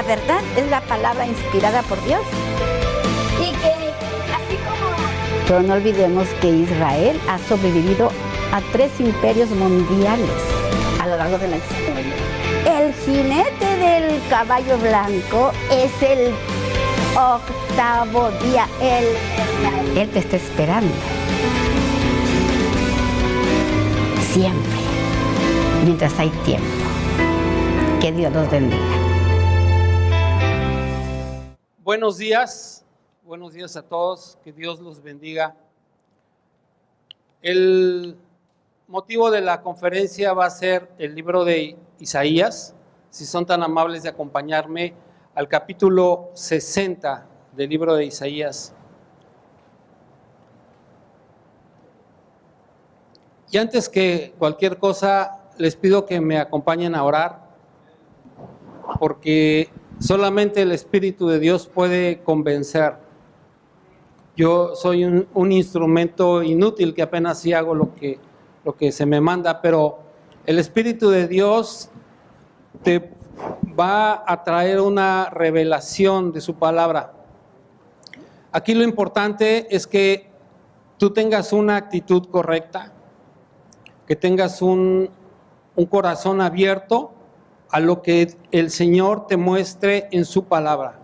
verdad es la palabra inspirada por Dios. Y que así como... Pero no olvidemos que Israel ha sobrevivido a 3 imperios mundiales a lo largo de la historia. El jinete del caballo blanco es el 8º día. Él te está esperando. Siempre, mientras hay tiempo. Que Dios los bendiga. Buenos días a todos, que Dios los bendiga. El motivo de la conferencia va a ser el libro de Isaías. Si son tan amables de acompañarme al capítulo 60 del libro de Isaías. Y antes que cualquier cosa, les pido que me acompañen a orar, porque solamente el Espíritu de Dios puede convencer. Yo soy un instrumento inútil que apenas sí hago lo que se me manda, pero el Espíritu de Dios te va a traer una revelación de su palabra. Aquí lo importante es que tú tengas una actitud correcta, que tengas un corazón abierto a lo que el Señor te muestre en su palabra.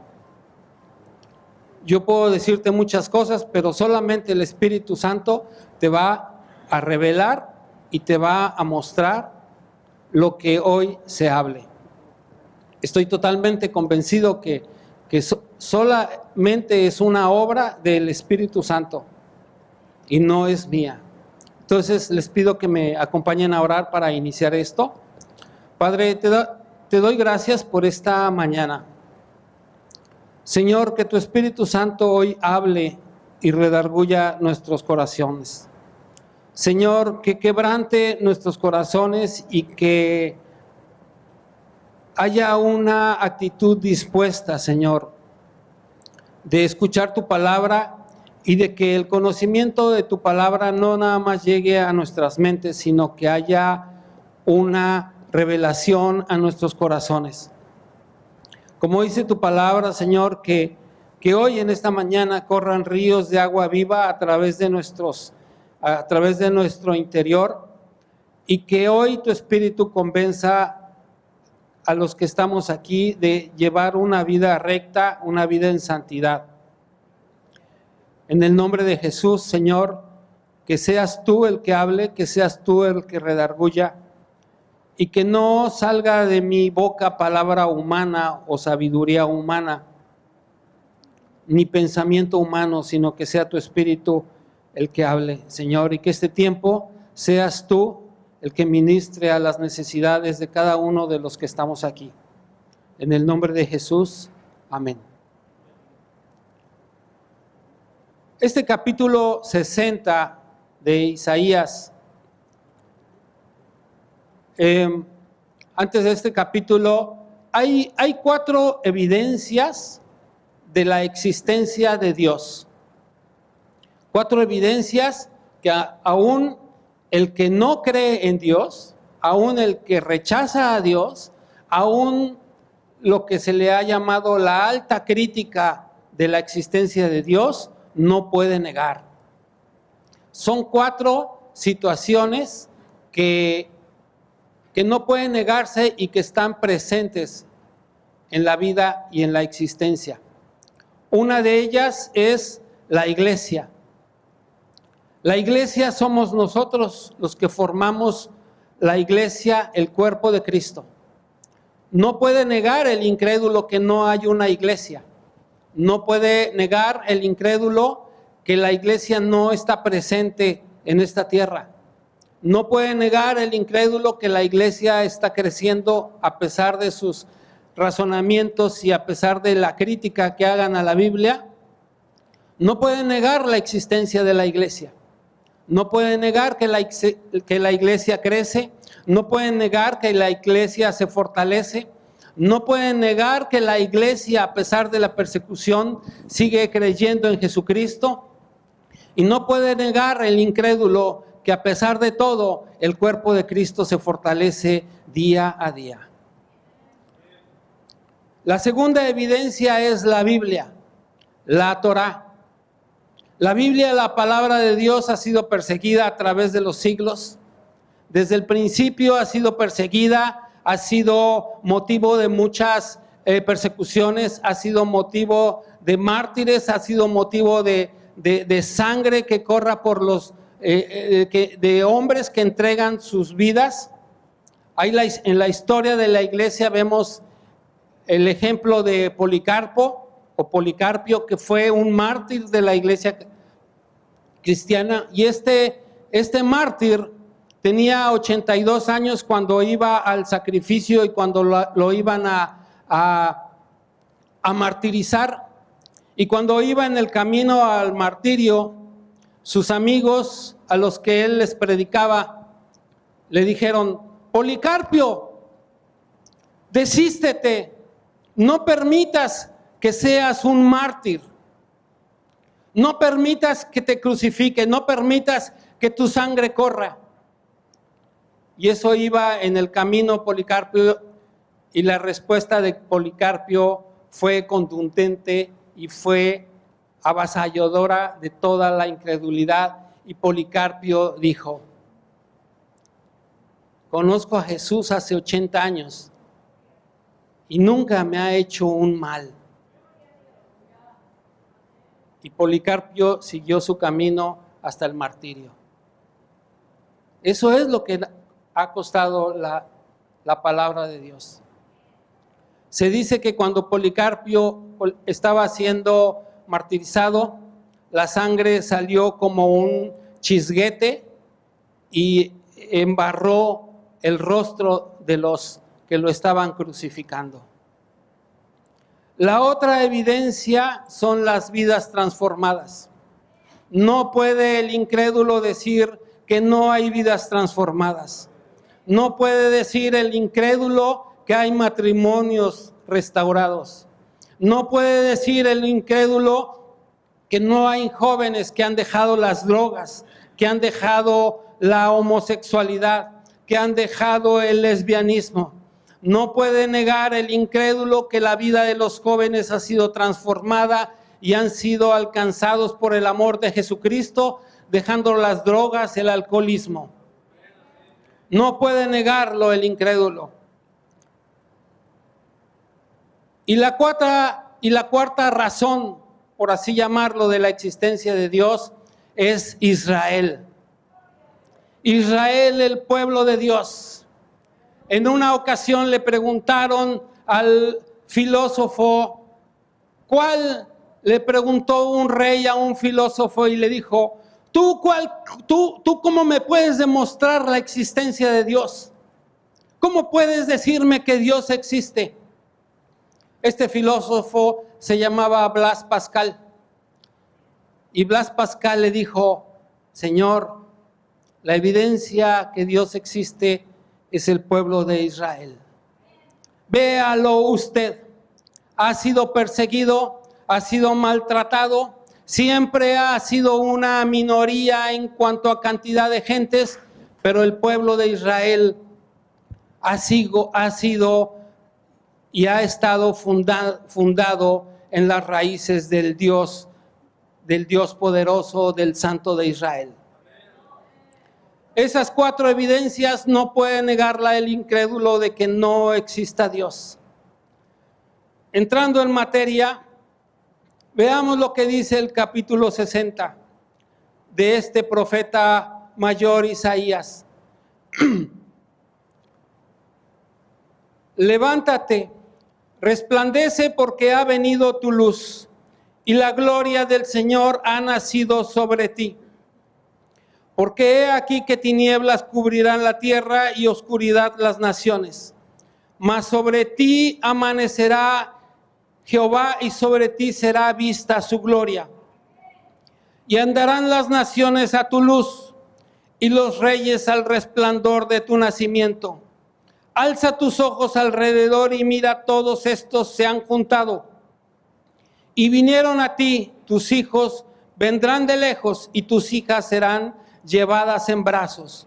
Yo puedo decirte muchas cosas, pero solamente el Espíritu Santo te va a revelar y te va a mostrar lo que hoy se hable. Estoy totalmente convencido que solamente es una obra del Espíritu Santo y no es mía. Entonces les pido que me acompañen a orar para iniciar esto. Padre, te doy gracias por esta mañana. Señor, que tu Espíritu Santo hoy hable y redarguya nuestros corazones. Señor, que quebrante nuestros corazones y que haya una actitud dispuesta, Señor, de escuchar tu palabra y de que el conocimiento de tu palabra no nada más llegue a nuestras mentes, sino que haya una revelación a nuestros corazones. Como dice tu palabra, Señor, que hoy en esta mañana corran ríos de agua viva a través de nuestro interior, y que hoy tu Espíritu convenza a los que estamos aquí de llevar una vida recta, una vida en santidad. En el nombre de Jesús, Señor, que seas tú el que hable, que seas tú el que redarguya, y que no salga de mi boca palabra humana o sabiduría humana, ni pensamiento humano, sino que sea tu Espíritu el que hable, Señor, y que este tiempo seas tú el que ministre a las necesidades de cada uno de los que estamos aquí. En el nombre de Jesús, amén. Este capítulo 60 de Isaías, antes de este capítulo, hay 4 evidencias de la existencia de Dios. 4 evidencias que aún el que no cree en Dios, aún el que rechaza a Dios, aún lo que se le ha llamado la alta crítica de la existencia de Dios, no puede negar. Son 4 situaciones que no pueden negarse y que están presentes en la vida y en la existencia. Una de ellas es la iglesia. La iglesia somos nosotros los que formamos la iglesia, el cuerpo de Cristo. No puede negar el incrédulo que no hay una iglesia. No puede negar el incrédulo que la iglesia no está presente en esta tierra. No puede negar el incrédulo que la iglesia está creciendo a pesar de sus razonamientos y a pesar de la crítica que hagan a la Biblia. No puede negar la existencia de la iglesia. No puede negar que la iglesia crece. No puede negar que la iglesia se fortalece. No pueden negar que la iglesia, a pesar de la persecución, sigue creyendo en Jesucristo. Y no puede negar el incrédulo que, a pesar de todo, el cuerpo de Cristo se fortalece día a día. La segunda evidencia es la Biblia, la Torá. La Biblia, la palabra de Dios, ha sido perseguida a través de los siglos. Desde el principio ha sido perseguida, ha sido motivo de muchas persecuciones, ha sido motivo de mártires, ha sido motivo de sangre que corra por los de hombres que entregan sus vidas. Ahí en la historia de la iglesia vemos el ejemplo de Policarpio, que fue un mártir de la iglesia cristiana, y este mártir tenía 82 años cuando iba al sacrificio y cuando lo iban a martirizar. Y cuando iba en el camino al martirio, sus amigos a los que él les predicaba le dijeron: Policarpio, desístete, no permitas que seas un mártir, no permitas que te crucifiquen, no permitas que tu sangre corra. Y eso iba en el camino Policarpio, y la respuesta de Policarpio fue contundente y fue avasalladora de toda la incredulidad. Y Policarpio dijo: conozco a Jesús hace 80 años y nunca me ha hecho un mal. Y Policarpio siguió su camino hasta el martirio. Eso es lo que ha costado la palabra de Dios. Se dice que cuando Policarpio estaba siendo martirizado, la sangre salió como un chisguete y embarró el rostro de los que lo estaban crucificando. La otra evidencia son las vidas transformadas. No puede el incrédulo decir que no hay vidas transformadas. No puede decir el incrédulo que hay matrimonios restaurados. No puede decir el incrédulo que no hay jóvenes que han dejado las drogas, que han dejado la homosexualidad, que han dejado el lesbianismo. No puede negar el incrédulo que la vida de los jóvenes ha sido transformada y han sido alcanzados por el amor de Jesucristo, dejando las drogas, el alcoholismo. No puede negarlo el incrédulo. Y la cuarta razón, por así llamarlo, de la existencia de Dios es Israel. Israel, el pueblo de Dios. En una ocasión le preguntaron al filósofo, le preguntó un rey a un filósofo y le dijo: ¿Tú cómo me puedes demostrar la existencia de Dios? ¿Cómo puedes decirme que Dios existe? Este filósofo se llamaba Blas Pascal. Y Blas Pascal le dijo: Señor, la evidencia que Dios existe es el pueblo de Israel. Véalo usted, ha sido perseguido, ha sido maltratado, siempre ha sido una minoría en cuanto a cantidad de gentes, pero el pueblo de Israel ha sido y ha estado fundado en las raíces del Dios poderoso, del Santo de Israel. Esas cuatro evidencias no puede negarla el incrédulo de que no exista Dios. Entrando en materia, veamos lo que dice el capítulo 60 de este profeta mayor Isaías. Levántate, resplandece porque ha venido tu luz y la gloria del Señor ha nacido sobre ti. Porque he aquí que tinieblas cubrirán la tierra y oscuridad las naciones. Mas sobre ti amanecerá Jehová y sobre ti será vista su gloria. Y andarán las naciones a tu luz y los reyes al resplandor de tu nacimiento. Alza tus ojos alrededor y mira, todos estos se han juntado. Y vinieron a ti, tus hijos vendrán de lejos y tus hijas serán llevadas en brazos.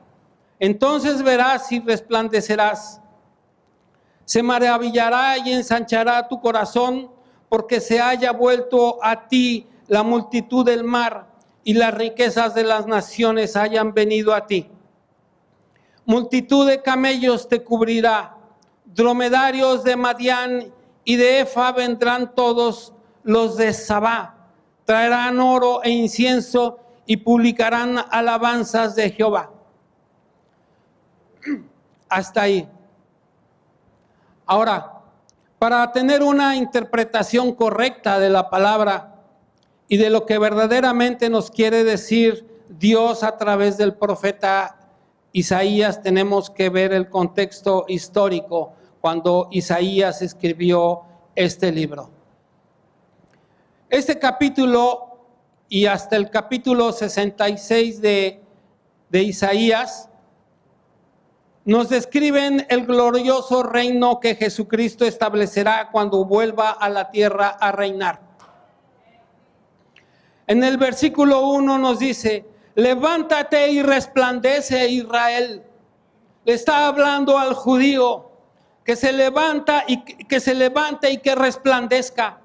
Entonces verás y resplandecerás. Se maravillará y ensanchará tu corazón, porque se haya vuelto a ti la multitud del mar y las riquezas de las naciones hayan venido a ti. Multitud de camellos te cubrirá, dromedarios de Madián y de Efa vendrán todos los de Sabá. Traerán oro e incienso y publicarán alabanzas de Jehová. Hasta ahí. Ahora, para tener una interpretación correcta de la palabra y de lo que verdaderamente nos quiere decir Dios a través del profeta Isaías, tenemos que ver el contexto histórico cuando Isaías escribió este libro. Este capítulo y hasta el capítulo 66 de Isaías nos describen el glorioso reino que Jesucristo establecerá cuando vuelva a la tierra a reinar. En el versículo 1 nos dice: levántate y resplandece, Israel. Le está hablando al judío que se levante y que resplandezca.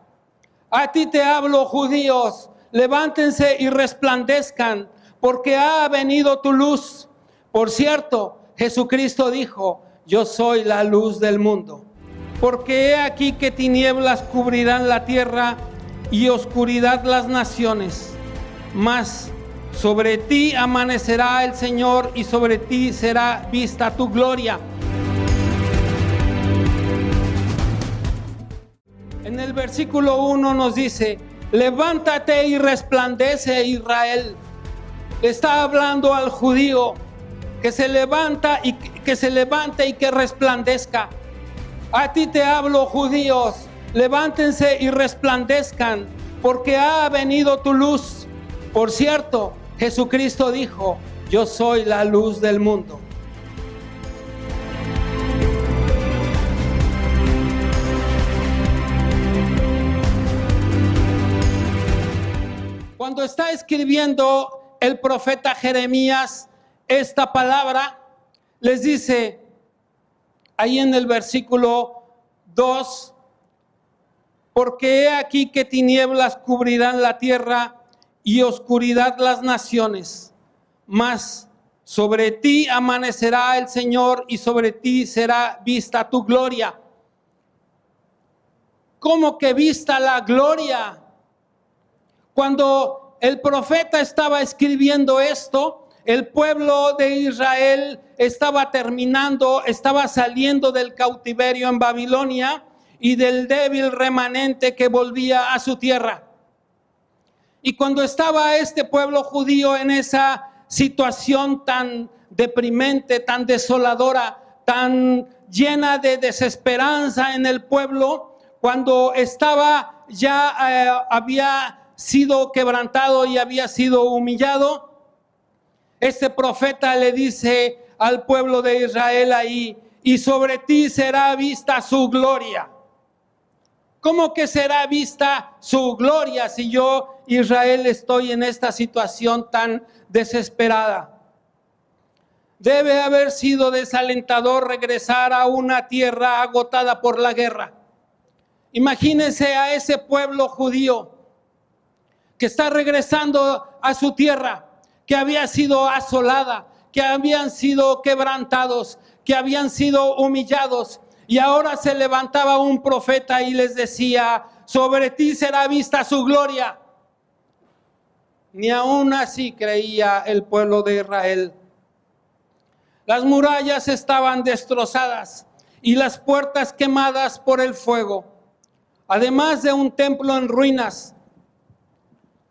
A ti te hablo, judíos, levántense y resplandezcan, porque ha venido tu luz. Por cierto, Jesucristo dijo: yo soy la luz del mundo. Porque he aquí que tinieblas cubrirán la tierra y oscuridad las naciones. Mas sobre ti amanecerá el Señor y sobre ti será vista tu gloria. En el versículo 1 nos dice: levántate y resplandece, Israel. Le está hablando al judío que se levante y que resplandezca. A ti te hablo, judíos, levántense y resplandezcan, porque ha venido tu luz. Por cierto, Jesucristo dijo: yo soy la luz del mundo. Cuando está escribiendo el profeta Jeremías esta palabra, les dice ahí en el versículo 2: porque he aquí que tinieblas cubrirán la tierra y oscuridad las naciones, mas sobre ti amanecerá el Señor y sobre ti será vista tu gloria. ¿Cómo que vista la gloria? Cuando el profeta estaba escribiendo esto, el pueblo de Israel estaba saliendo del cautiverio en Babilonia y del débil remanente que volvía a su tierra. Y cuando estaba este pueblo judío en esa situación tan deprimente, tan desoladora, tan llena de desesperanza en el pueblo, cuando estaba ya había sido quebrantado y había sido humillado, este profeta le dice al pueblo de Israel ahí: y sobre ti será vista su gloria. ¿Cómo que será vista su gloria si yo, Israel, estoy en esta situación tan desesperada? Debe haber sido desalentador regresar a una tierra agotada por la guerra. Imagínense a ese pueblo judío que está regresando a su tierra, que había sido asolada, que habían sido quebrantados, que habían sido humillados. Y ahora se levantaba un profeta y les decía: sobre ti será vista su gloria. Ni aún así creía el pueblo de Israel. Las murallas estaban destrozadas y las puertas quemadas por el fuego, además de un templo en ruinas.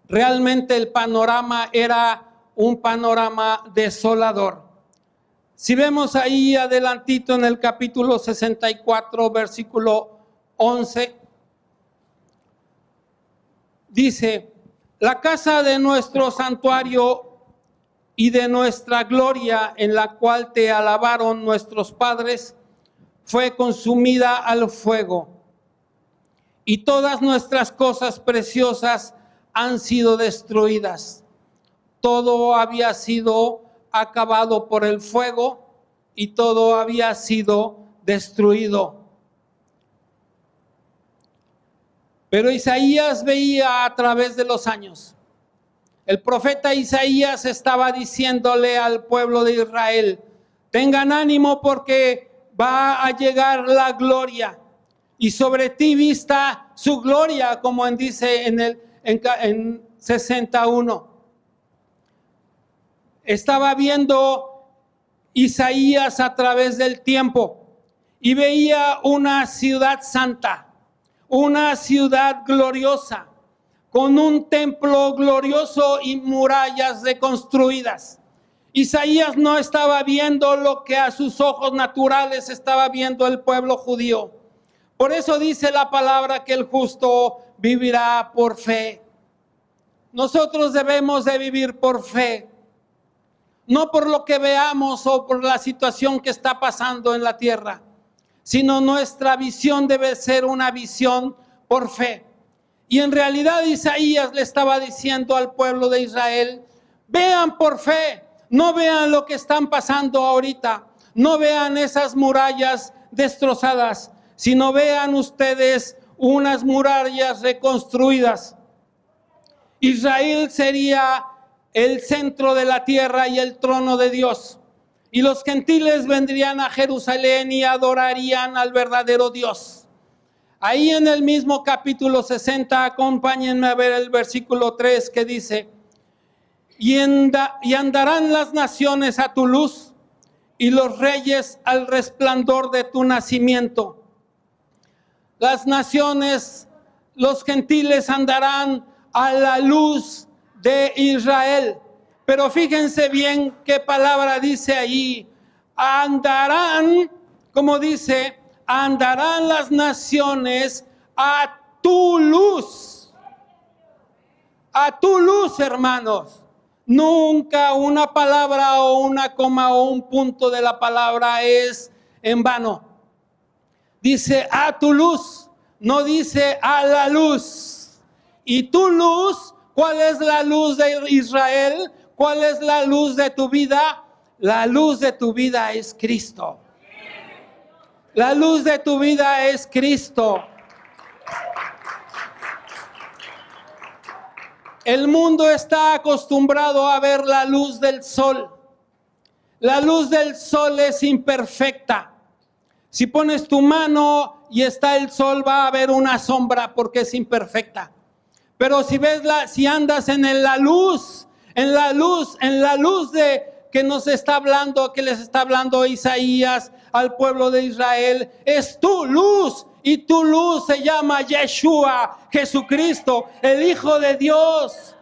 Realmente el panorama era un panorama desolador. Si vemos ahí adelantito en el capítulo 64, versículo 11, dice: la casa de nuestro santuario y de nuestra gloria, en la cual te alabaron nuestros padres, fue consumida al fuego, y todas nuestras cosas preciosas han sido destruidas. Todo había sido acabado por el fuego y todo había sido destruido. Pero Isaías veía a través de los años. El profeta Isaías estaba diciéndole al pueblo de Israel: tengan ánimo porque va a llegar la gloria y sobre ti vista su gloria, como dice en 61. Estaba viendo Isaías a través del tiempo y veía una ciudad santa, una ciudad gloriosa, con un templo glorioso y murallas reconstruidas. Isaías no estaba viendo lo que a sus ojos naturales estaba viendo el pueblo judío. Por eso dice la palabra que el justo vivirá por fe. Nosotros debemos de vivir por fe, no por lo que veamos o por la situación que está pasando en la tierra, sino nuestra visión debe ser una visión por fe. Y en realidad Isaías le estaba diciendo al pueblo de Israel: vean por fe, no vean lo que están pasando ahorita, no vean esas murallas destrozadas, sino vean ustedes unas murallas reconstruidas. Israel sería el centro de la tierra y el trono de Dios. Y los gentiles vendrían a Jerusalén y adorarían al verdadero Dios. Ahí en el mismo capítulo 60, acompáñenme a ver el versículo 3 que dice: y andarán las naciones a tu luz y los reyes al resplandor de tu nacimiento. Las naciones, los gentiles andarán a la luz de Israel. Pero fíjense bien qué palabra dice ahí. Andarán, como dice, andarán las naciones a tu luz. A tu luz, hermanos. Nunca una palabra o una coma o un punto de la palabra es en vano. Dice a tu luz, no dice a la luz. Y tu luz, ¿cuál es la luz de Israel? ¿Cuál es la luz de tu vida? La luz de tu vida es Cristo. La luz de tu vida es Cristo. El mundo está acostumbrado a ver la luz del sol. La luz del sol es imperfecta. Si pones tu mano y está el sol, va a haber una sombra porque es imperfecta. Pero si andas en la luz de que nos está hablando, que les está hablando Isaías al pueblo de Israel, es tu luz, y tu luz se llama Yeshua, Jesucristo, el Hijo de Dios.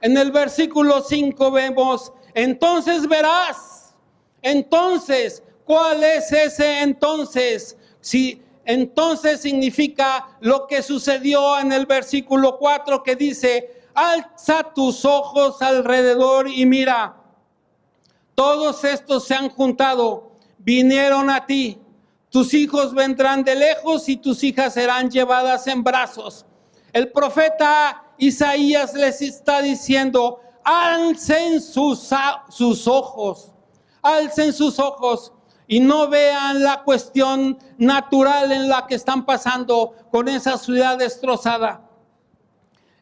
En el versículo 5 vemos: entonces verás. Entonces, ¿cuál es ese entonces? Si entonces significa lo que sucedió en el versículo 4 que dice: alza tus ojos alrededor y mira, todos estos se han juntado, vinieron a ti, tus hijos vendrán de lejos y tus hijas serán llevadas en brazos. El profeta Isaías les está diciendo: alcen sus ojos, alcen sus ojos y no vean la cuestión natural en la que están pasando con esa ciudad destrozada.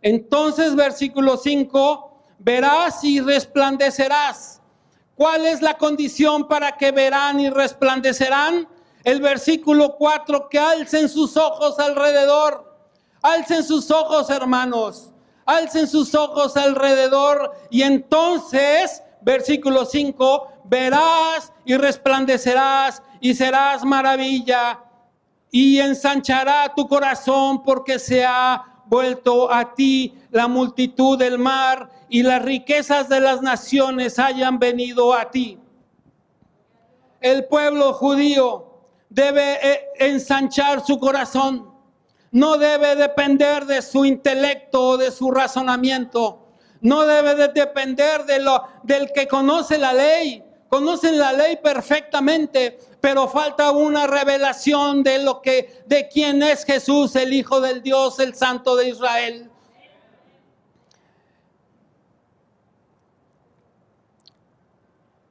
Entonces, versículo 5, verás y resplandecerás. ¿Cuál es la condición para que verán y resplandecerán? El versículo 4, que alcen sus ojos alrededor. Alcen sus ojos, hermanos. Alcen sus ojos alrededor y entonces, versículo 5, verás y resplandecerás y serás maravilla y ensanchará tu corazón porque se ha vuelto a ti la multitud del mar y las riquezas de las naciones hayan venido a ti. El pueblo judío debe ensanchar su corazón. No debe depender de su intelecto o de su razonamiento. No debe de depender del que conoce la ley. Conocen la ley perfectamente, pero falta una revelación de quién es Jesús, el Hijo del Dios, el Santo de Israel.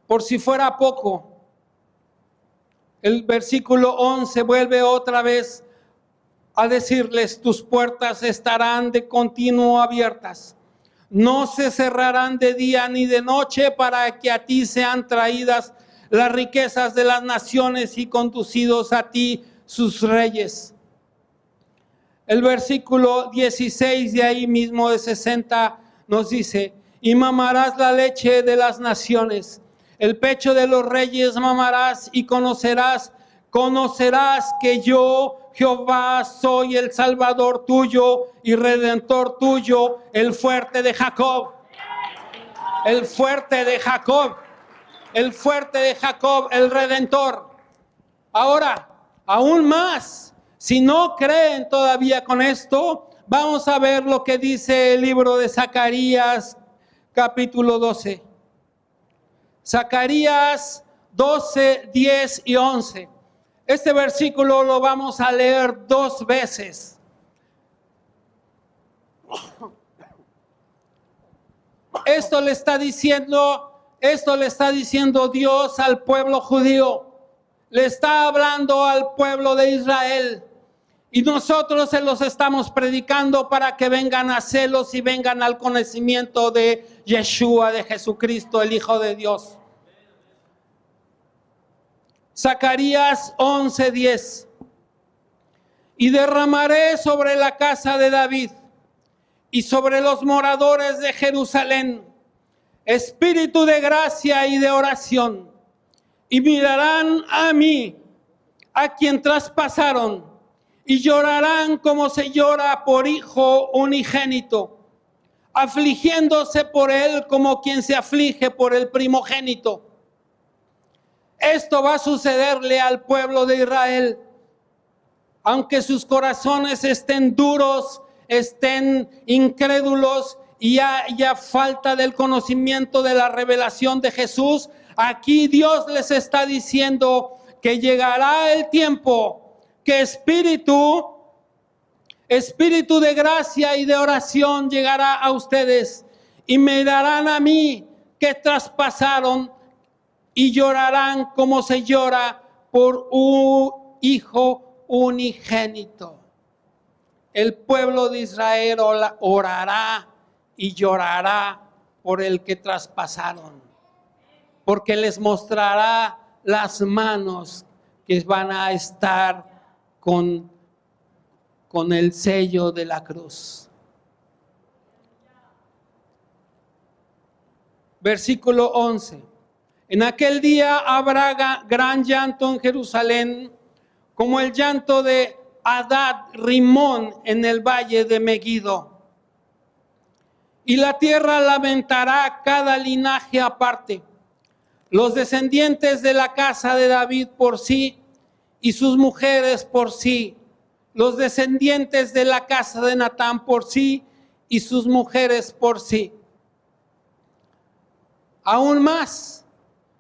Por si fuera poco, el versículo 11 vuelve otra vez a decirles: tus puertas estarán de continuo abiertas, no se cerrarán de día ni de noche, para que a ti sean traídas las riquezas de las naciones y conducidos a ti sus reyes. El versículo 16 de ahí mismo de 60 nos dice: y mamarás la leche de las naciones, el pecho de los reyes mamarás, y conocerás que yo, Jehová, soy el Salvador tuyo y Redentor tuyo, el fuerte de Jacob. El fuerte de Jacob. El fuerte de Jacob, el Redentor. Ahora, aún más, si no creen todavía con esto, vamos a ver lo que dice el libro de Zacarías, capítulo 12. Zacarías 12, 10 y 11. Este versículo lo vamos a leer 2 veces. Esto le está diciendo Dios al pueblo judío. Le está hablando al pueblo de Israel. Y nosotros se los estamos predicando para que vengan a celos y vengan al conocimiento de Yeshua, de Jesucristo, el Hijo de Dios. Zacarías 11:10. Y derramaré sobre la casa de David y sobre los moradores de Jerusalén espíritu de gracia y de oración, y mirarán a mí, a quien traspasaron, y llorarán como se llora por hijo unigénito, afligiéndose por él como quien se aflige por el primogénito. Esto va a sucederle al pueblo de Israel, aunque sus corazones estén duros, estén incrédulos y haya falta del conocimiento de la revelación de Jesús. Aquí Dios les está diciendo que llegará el tiempo que espíritu de gracia y de oración llegará a ustedes, y me darán a mí que traspasaron, y llorarán como se llora por un hijo unigénito. El pueblo de Israel orará y llorará por el que traspasaron, porque les mostrará las manos que van a estar con el sello de la cruz. Versículo 11. En aquel día habrá gran llanto en Jerusalén, como el llanto de Adad Rimón en el valle de Megiddo. Y la tierra lamentará cada linaje aparte, los descendientes de la casa de David por sí, y sus mujeres por sí, los descendientes de la casa de Natán por sí, y sus mujeres por sí. Aún más,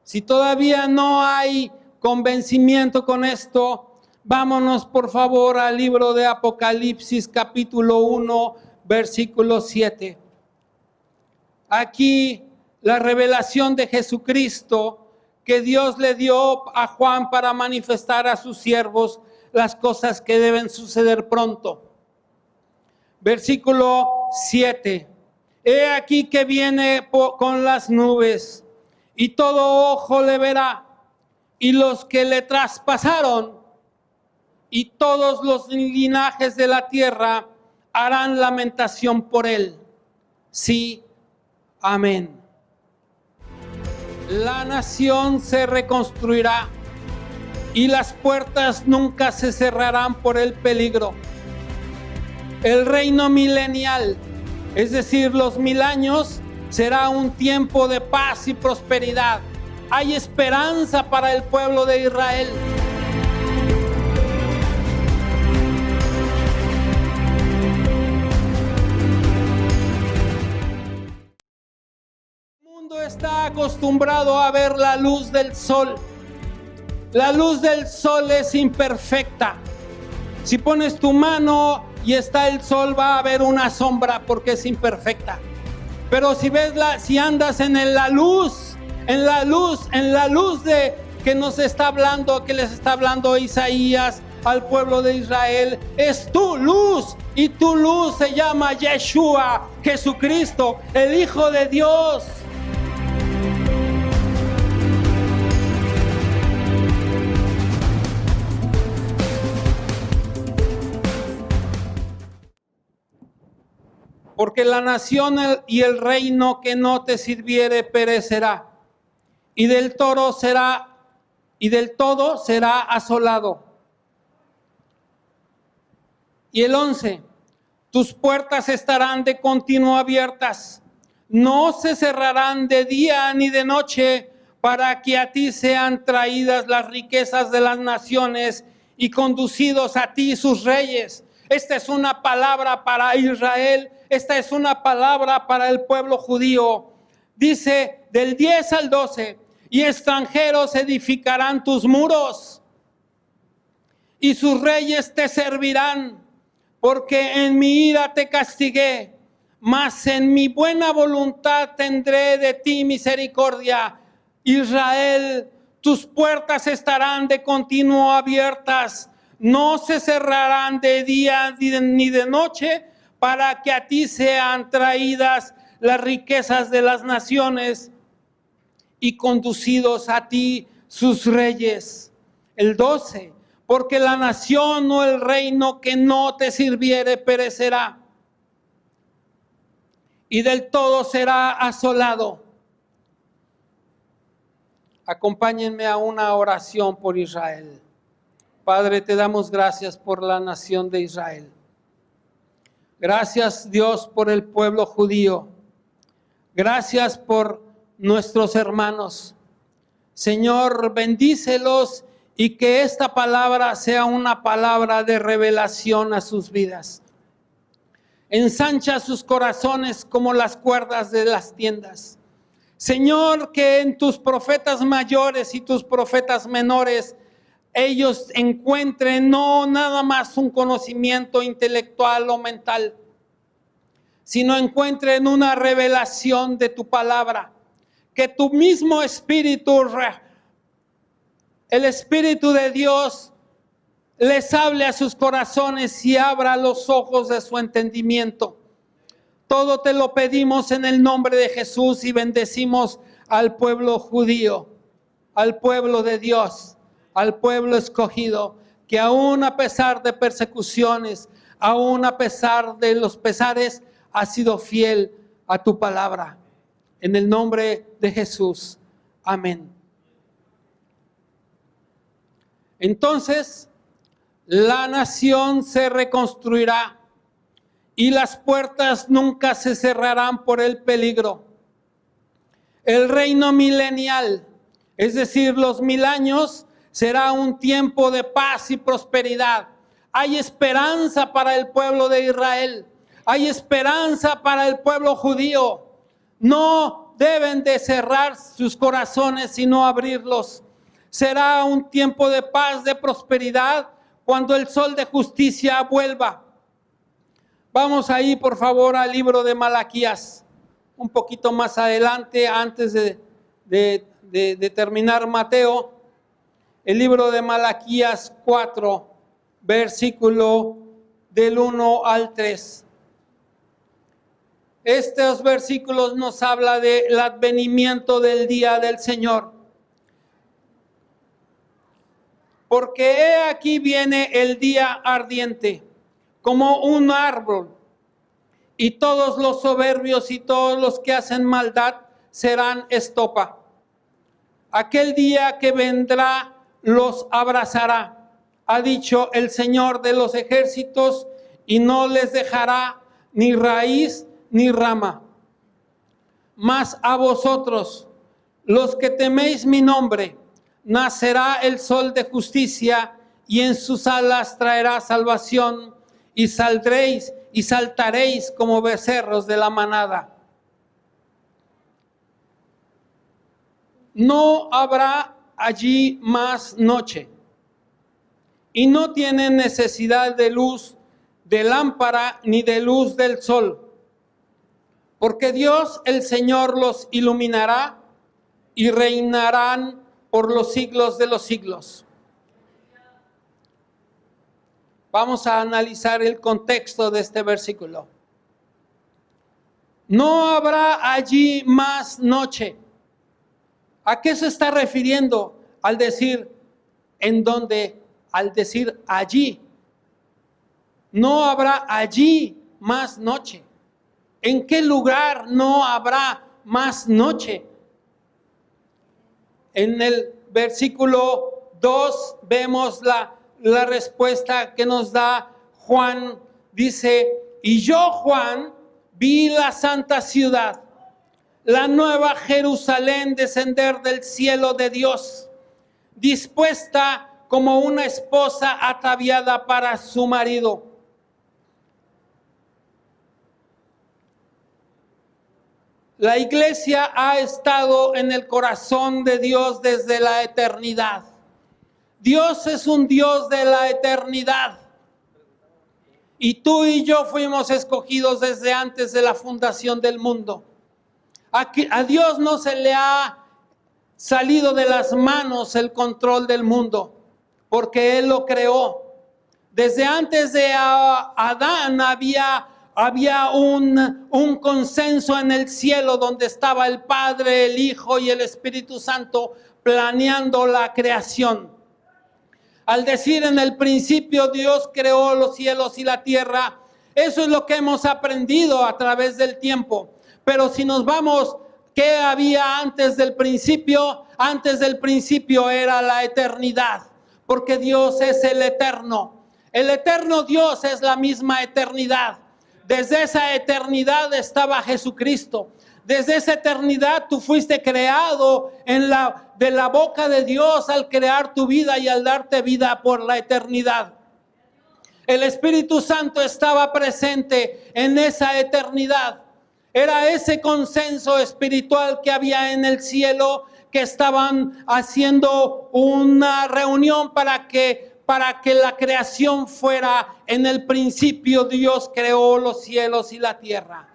si todavía no hay convencimiento con esto, vámonos por favor al libro de Apocalipsis, capítulo 1, versículo 7. Aquí la revelación de Jesucristo que Dios le dio a Juan para manifestar a sus siervos las cosas que deben suceder pronto. Versículo 7. He aquí que viene con las nubes, y todo ojo le verá, y los que le traspasaron, y todos los linajes de la tierra harán lamentación por él. Sí, amén. La nación se reconstruirá, y las puertas nunca se cerrarán por el peligro. El reino milenial, es decir, los 1000 años, será un tiempo de paz y prosperidad. Hay esperanza para el pueblo de Israel. El mundo está acostumbrado a ver la luz del sol. La luz del sol es imperfecta. Si pones tu mano y está el sol, va a haber una sombra porque es imperfecta. Pero si andas en la luz de que nos está hablando, que les está hablando Isaías, al pueblo de Israel es tu luz, y tu luz se llama Yeshua, Jesucristo, el Hijo de Dios. Porque la nación y el reino que no te sirviere perecerá, y del todo será asolado. Y el 11, tus puertas estarán de continuo abiertas, no se cerrarán de día ni de noche, para que a ti sean traídas las riquezas de las naciones y conducidos a ti sus reyes. Esta es una palabra para Israel, esta es una palabra para el pueblo judío. Dice del 10 al 12, y extranjeros edificarán tus muros, y sus reyes te servirán, porque en mi ira te castigué, mas en mi buena voluntad tendré de ti misericordia. Israel, tus puertas estarán de continuo abiertas, no se cerrarán de día ni de noche, para que a ti sean traídas las riquezas de las naciones y conducidos a ti sus reyes. El 12, porque la nación o el reino que no te sirviere perecerá, y del todo será asolado. Acompáñenme a una oración por Israel. Padre, te damos gracias por la nación de Israel. Gracias, Dios, por el pueblo judío. Gracias por nuestros hermanos. Señor, bendícelos y que esta palabra sea una palabra de revelación a sus vidas. Ensancha sus corazones como las cuerdas de las tiendas. Señor, que en tus profetas mayores y tus profetas menores ellos encuentren no nada más un conocimiento intelectual o mental, sino encuentren una revelación de tu palabra. Que tu mismo Espíritu, el Espíritu de Dios, les hable a sus corazones y abra los ojos de su entendimiento. Todo te lo pedimos en el nombre de Jesús y bendecimos al pueblo judío, al pueblo de Dios, al pueblo escogido, que aún a pesar de persecuciones, aún a pesar de los pesares, ha sido fiel a tu palabra. En el nombre de Jesús. Amén. Entonces, la nación se reconstruirá y las puertas nunca se cerrarán por el peligro. El reino milenial, es decir, los 1000 años, será un tiempo de paz y prosperidad. Hay esperanza para el pueblo de Israel. Hay esperanza para el pueblo judío. No deben de cerrar sus corazones, sino abrirlos. Será un tiempo de paz, de prosperidad, cuando el sol de justicia vuelva. Vamos ahí, por favor, al libro de Malaquías. Un poquito más adelante, antes de terminar Mateo. El libro de Malaquías 4, versículo del 1 al 3. Estos versículos nos habla del advenimiento del día del Señor. Porque he aquí viene el día ardiente, como un árbol, y todos los soberbios y todos los que hacen maldad serán estopa. Aquel día que vendrá los abrazará, ha dicho el Señor de los ejércitos, y no les dejará ni raíz ni rama. Mas a vosotros, los que teméis mi nombre, nacerá el sol de justicia, y en sus alas traerá salvación, y saldréis y saltaréis como becerros de la manada. No habrá allí más noche, y no tienen necesidad de luz de lámpara ni de luz del sol, porque Dios el Señor los iluminará y reinarán por los siglos de los siglos. Vamos a analizar el contexto de este versículo. No habrá allí más noche. ¿A qué se está refiriendo al decir en dónde? Al decir allí. No habrá allí más noche. ¿En qué lugar no habrá más noche? En el versículo 2 vemos la respuesta que nos da Juan. Dice, y yo, Juan, vi la santa ciudad, la nueva Jerusalén descender del cielo de Dios, dispuesta como una esposa ataviada para su marido. La iglesia ha estado en el corazón de Dios desde la eternidad. Dios es un Dios de la eternidad. Y tú y yo fuimos escogidos desde antes de la fundación del mundo. A Dios no se le ha salido de las manos el control del mundo, porque Él lo creó. Desde antes de Adán había un consenso en el cielo donde estaba el Padre, el Hijo y el Espíritu Santo planeando la creación. Al decir en el principio Dios creó los cielos y la tierra, eso es lo que hemos aprendido a través del tiempo. Pero si nos vamos, ¿qué había antes del principio? Antes del principio era la eternidad, porque Dios es el eterno. El eterno Dios es la misma eternidad. Desde esa eternidad estaba Jesucristo. Desde esa eternidad tú fuiste creado de la boca de Dios al crear tu vida y al darte vida por la eternidad. El Espíritu Santo estaba presente en esa eternidad. Era ese consenso espiritual que había en el cielo, que estaban haciendo una reunión para que la creación fuera. En el principio Dios creó los cielos y la tierra.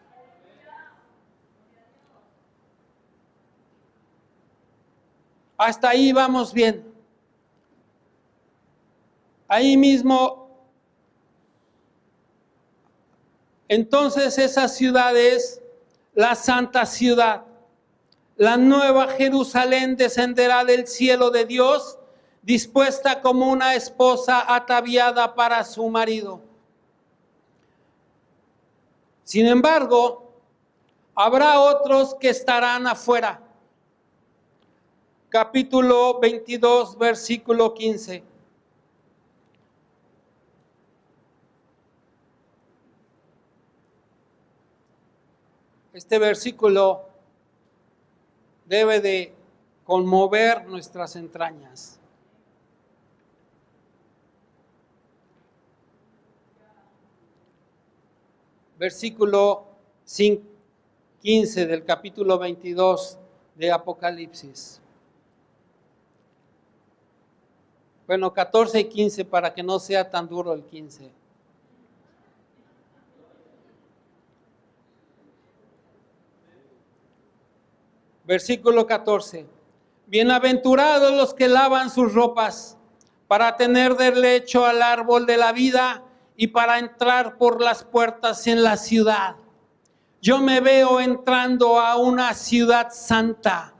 Hasta ahí vamos bien. Ahí mismo, entonces esa ciudad es la santa ciudad. La nueva Jerusalén descenderá del cielo de Dios, dispuesta como una esposa ataviada para su marido. Sin embargo, habrá otros que estarán afuera. Capítulo 22, versículo 15. Este versículo debe de conmover nuestras entrañas. Versículo 15 del capítulo 22 de Apocalipsis. Bueno, 14 y 15 para que no sea tan duro el 15. Versículo 14. Bienaventurados los que lavan sus ropas para tener derecho al árbol de la vida y para entrar por las puertas en la ciudad. Yo me veo entrando a una ciudad santa,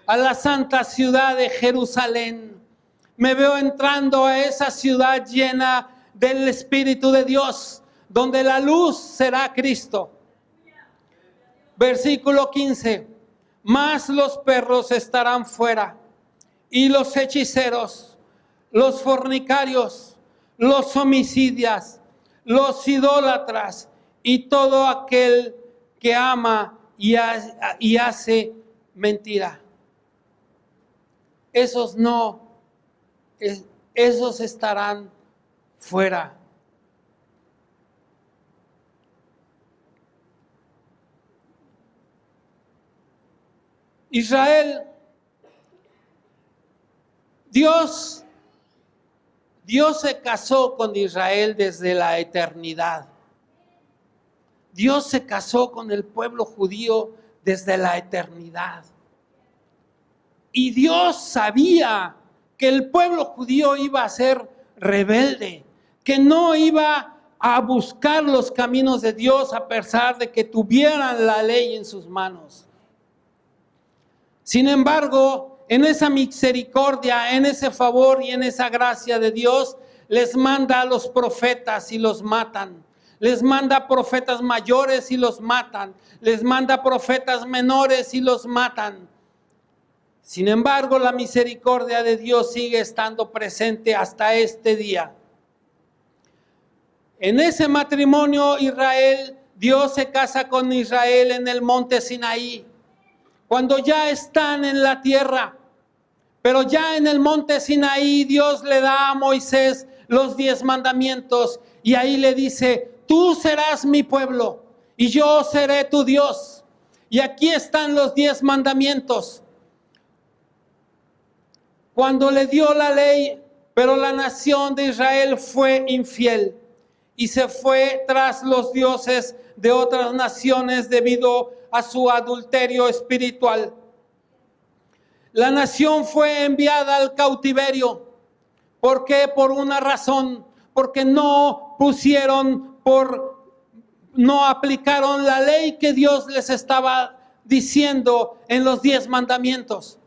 a la santa ciudad de Jerusalén. Me veo entrando a esa ciudad llena del Espíritu de Dios, donde la luz será Cristo. Versículo 15. Mas los perros estarán fuera, y los hechiceros, los fornicarios, los homicidas, los idólatras, y todo aquel que ama y hace mentira. Esos estarán fuera. Israel, Dios se casó con Israel desde la eternidad. Dios se casó con el pueblo judío desde la eternidad. Y Dios sabía que el pueblo judío iba a ser rebelde, que no iba a buscar los caminos de Dios a pesar de que tuvieran la ley en sus manos. Sin embargo, en esa misericordia, en ese favor y en esa gracia de Dios, les manda a los profetas y los matan. Les manda profetas mayores y los matan. Les manda profetas menores y los matan. Sin embargo, la misericordia de Dios sigue estando presente hasta este día. En ese matrimonio Dios se casa con Israel en el monte Sinaí. Cuando ya están en la tierra, pero ya en el monte Sinaí, Dios le da a Moisés los 10 mandamientos y ahí le dice: tú serás mi pueblo y yo seré tu Dios. Y aquí están los 10 mandamientos. Cuando le dio la ley, pero la nación de Israel fue infiel y se fue tras los dioses de otras naciones debido a su adulterio espiritual. La nación fue enviada al cautiverio. ¿Por qué? Por una razón, porque no aplicaron la ley que Dios les estaba diciendo en los 10 mandamientos.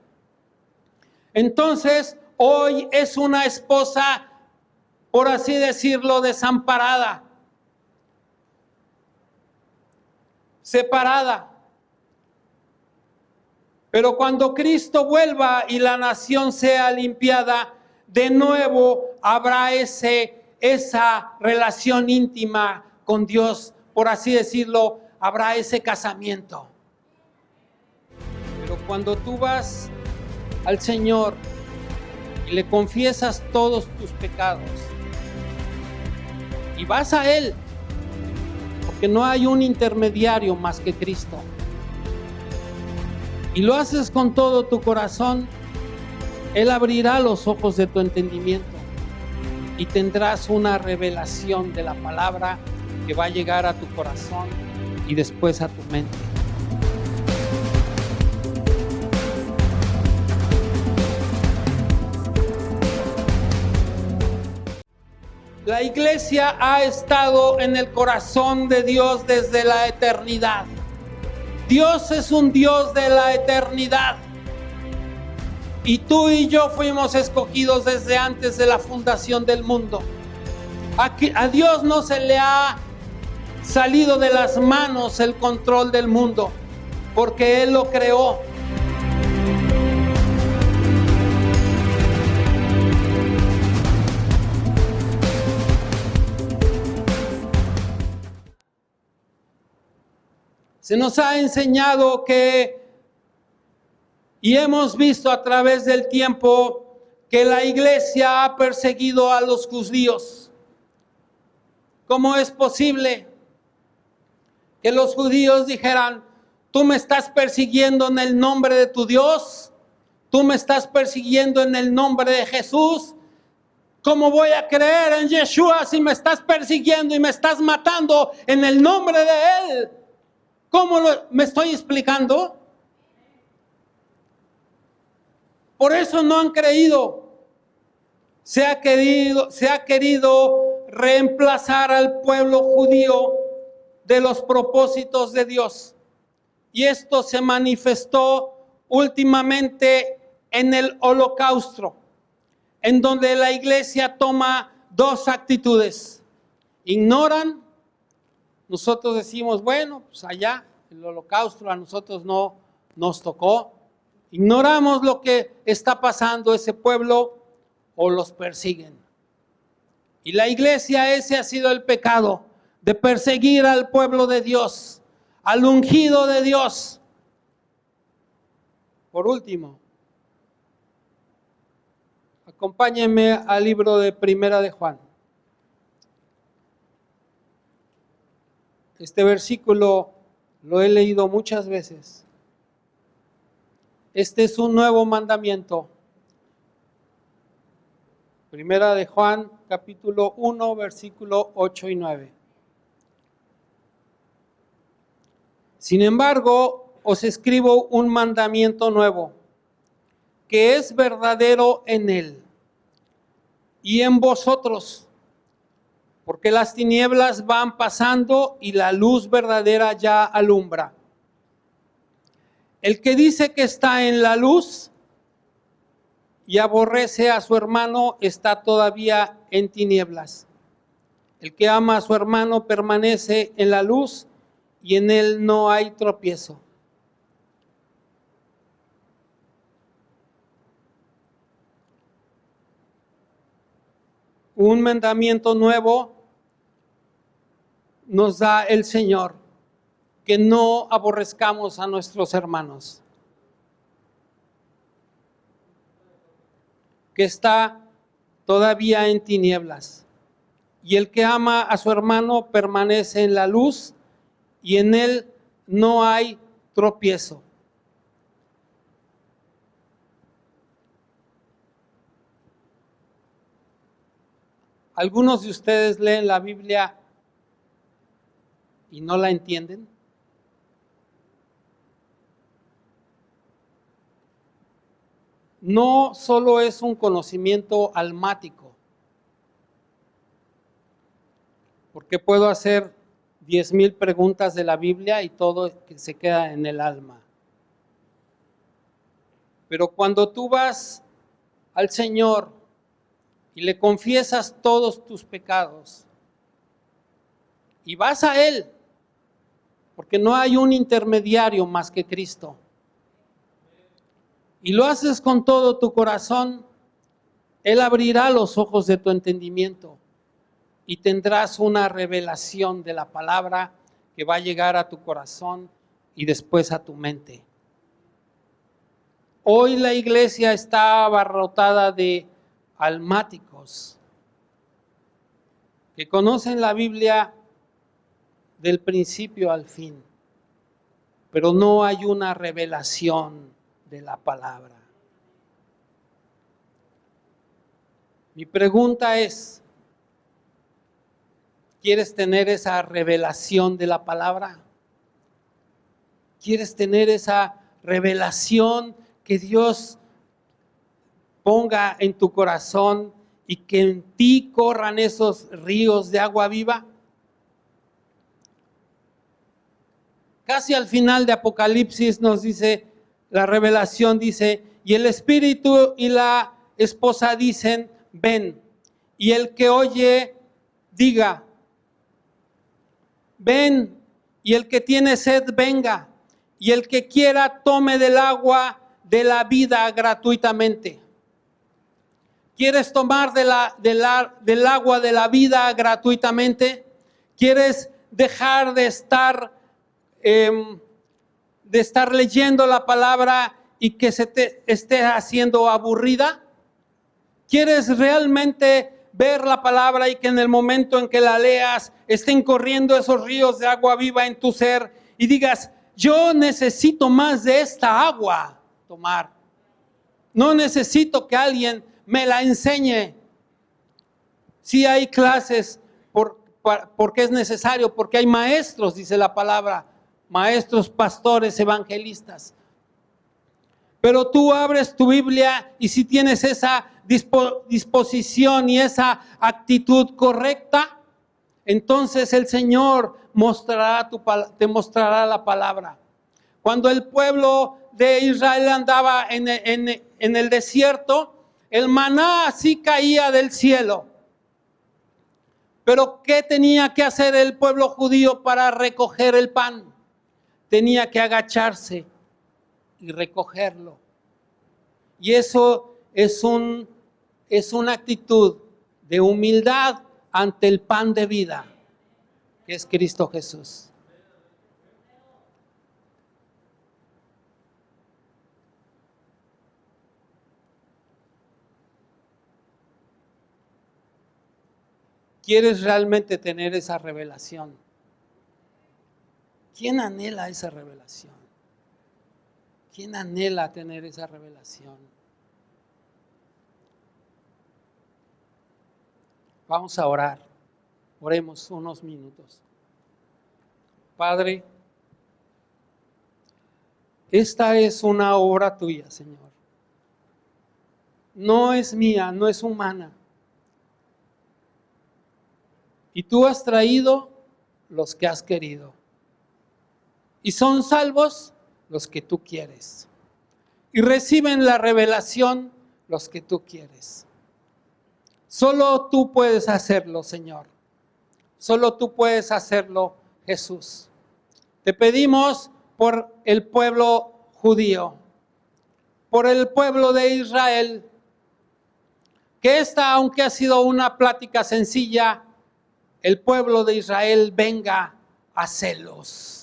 Entonces, hoy es una esposa, por así decirlo, desamparada, separada. Pero cuando Cristo vuelva y la nación sea limpiada, de nuevo habrá esa relación íntima con Dios, por así decirlo, habrá ese casamiento. Pero cuando tú vas al Señor y le confiesas todos tus pecados y vas a Él, porque no hay un intermediario más que Cristo, y lo haces con todo tu corazón, Él abrirá los ojos de tu entendimiento y tendrás una revelación de la palabra que va a llegar a tu corazón y después a tu mente. La iglesia ha estado en el corazón de Dios desde la eternidad. Dios es un Dios de la eternidad. Y tú y yo fuimos escogidos desde antes de la fundación del mundo. A Dios no se le ha salido de las manos el control del mundo, porque Él lo creó. Se nos ha enseñado y hemos visto a través del tiempo que la iglesia ha perseguido a los judíos. ¿Cómo es posible que los judíos dijeran: tú me estás persiguiendo en el nombre de tu Dios? ¿Tú me estás persiguiendo en el nombre de Jesús? ¿Cómo voy a creer en Yeshua si me estás persiguiendo y me estás matando en el nombre de Él? ¿Cómo me estoy explicando? Por eso no han creído. Se ha querido reemplazar al pueblo judío de los propósitos de Dios. Y esto se manifestó últimamente en el Holocausto, en donde la iglesia toma 2 actitudes. Ignoran. Nosotros decimos: bueno, pues allá el Holocausto a nosotros no nos tocó. Ignoramos lo que está pasando ese pueblo o los persiguen. Y la iglesia, ese ha sido el pecado, de perseguir al pueblo de Dios, al ungido de Dios. Por último, acompáñenme al libro de Primera de Juan. Este versículo lo he leído muchas veces. Este es un nuevo mandamiento. Primera de Juan, capítulo 1, versículo 8 y 9. Sin embargo, os escribo un mandamiento nuevo, que es verdadero en Él y en vosotros, porque las tinieblas van pasando y la luz verdadera ya alumbra. El que dice que está en la luz y aborrece a su hermano está todavía en tinieblas. El que ama a su hermano permanece en la luz y en él no hay tropiezo. Un mandamiento nuevo nos da el Señor, que no aborrezcamos a nuestros hermanos, que está todavía en tinieblas. Y el que ama a su hermano permanece en la luz y en él no hay tropiezo. ¿Algunos de ustedes leen la Biblia y no la entienden? No solo es un conocimiento almático, porque puedo hacer 10,000 preguntas de la Biblia y todo que se queda en el alma. Pero cuando tú vas al Señor y le confiesas todos tus pecados y vas a Él, porque no hay un intermediario más que Cristo, y lo haces con todo tu corazón, Él abrirá los ojos de tu entendimiento y tendrás una revelación de la palabra que va a llegar a tu corazón y después a tu mente. Hoy la iglesia está abarrotada de almáticos que conocen la Biblia del principio al fin, pero no hay una revelación de la palabra. Mi pregunta es, ¿quieres tener esa revelación de la palabra? ¿Quieres tener esa revelación que Dios ponga en tu corazón y que en ti corran esos ríos de agua viva? Casi al final de Apocalipsis nos dice, la revelación dice, y el Espíritu y la esposa dicen, ven. Y el que oye, diga, ven. Y el que tiene sed, venga. Y el que quiera, tome del agua de la vida gratuitamente. ¿Quieres tomar del agua de la vida gratuitamente? ¿Quieres dejar de estar leyendo la palabra y que se te esté haciendo aburrida? ¿Quieres realmente ver la palabra y que en el momento en que la leas estén corriendo esos ríos de agua viva en tu ser y digas, yo necesito más de esta agua tomar? No necesito que alguien me la enseñe. Sí hay clases porque es necesario, porque hay maestros, dice la palabra, maestros, pastores, evangelistas. Pero tú abres tu Biblia y si tienes esa disposición y esa actitud correcta, entonces el Señor te mostrará la palabra. Cuando el pueblo de Israel andaba en el desierto, el maná así caía del cielo. Pero ¿qué tenía que hacer el pueblo judío para recoger el pan? Tenía que agacharse y recogerlo. Y eso es una actitud de humildad ante el pan de vida, que es Cristo Jesús. ¿Quieres realmente tener esa revelación? ¿Quién anhela esa revelación? ¿Quién anhela tener esa revelación? Vamos a orar. Oremos unos minutos. Padre, esta es una obra tuya, Señor. No es mía, no es humana. y tú has traído los que has querido. Y son salvos los que tú quieres. Y reciben la revelación los que tú quieres. Solo tú puedes hacerlo, Señor. Solo tú puedes hacerlo, Jesús. Te pedimos por el pueblo judío, por el pueblo de Israel, que esta, aunque ha sido una plática sencilla, el pueblo de Israel venga a celos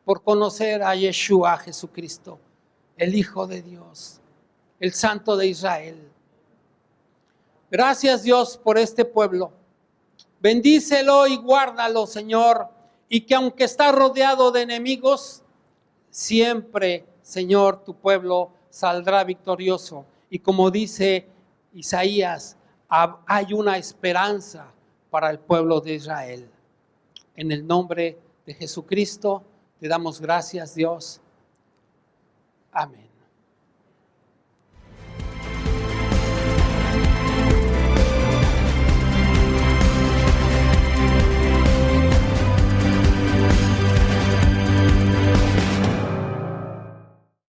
por conocer a Yeshua, Jesucristo, el Hijo de Dios, el Santo de Israel. Gracias, Dios, por este pueblo. Bendícelo y guárdalo, Señor, y que aunque está rodeado de enemigos, siempre, Señor, tu pueblo saldrá victorioso. Y como dice Isaías, hay una esperanza para el pueblo de Israel. En el nombre de Jesucristo te damos gracias, Dios. Amén.